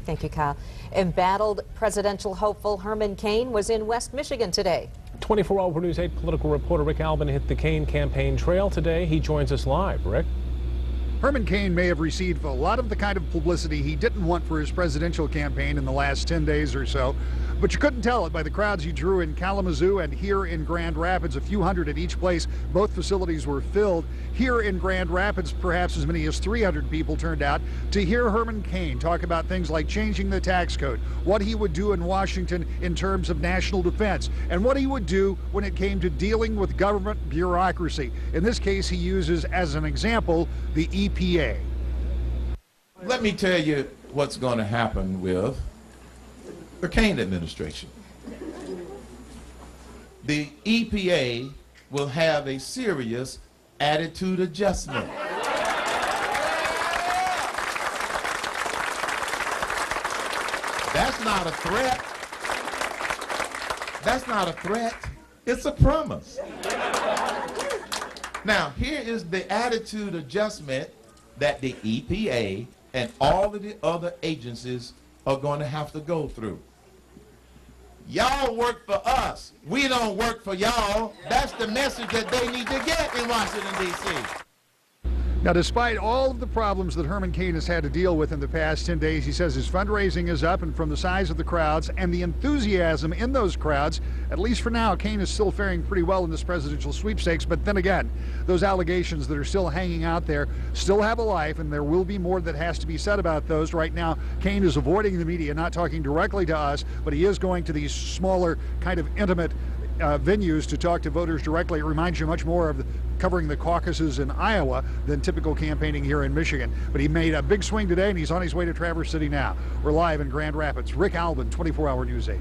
Thank you, Kyle. Embattled presidential hopeful Herman Cain was in West Michigan today. 24-hour News 8 political reporter Rick Albin hit the Cain campaign trail today. He joins us live. Rick? Herman Cain may have received a lot of the kind of publicity he didn't want for his presidential campaign in the last 10 days or so, but you couldn't tell it by the crowds he drew in Kalamazoo and here in Grand Rapids. A few hundred at each place. Both facilities were filled. Here in Grand Rapids, perhaps as many as 300 people turned out to hear Herman Cain talk about things like changing the tax code, what he would do in Washington in terms of national defense, and what he would do when it came to dealing with government bureaucracy. In this case, he uses as an example the EPA. Let me tell you what's going to happen with the Cain administration. The EPA will have a serious attitude adjustment. That's not a threat. That's not a threat. It's a promise. Now, here is the attitude adjustment that the EPA and all of the other agencies are going to have to go through. Y'all work for us. We don't work for y'all. That's the message that they need to get in Washington, D.C. Now, despite all of the problems that Herman Cain has had to deal with in the past 10 days, he says his fundraising is up, and from the size of the crowds and the enthusiasm in those crowds, at least for now, Cain is still faring pretty well in this presidential sweepstakes. But then again, those allegations that are still hanging out there still have a life, and there will be more that has to be said about those. Right now, Cain is avoiding the media, not talking directly to us, but he is going to these smaller, kind of intimate venues to talk to voters directly. It reminds you much more of covering the caucuses in Iowa than typical campaigning here in Michigan. But he made a big swing today, and he's on his way to Traverse City now. We're live in Grand Rapids. Rick Albin, 24-hour News 8.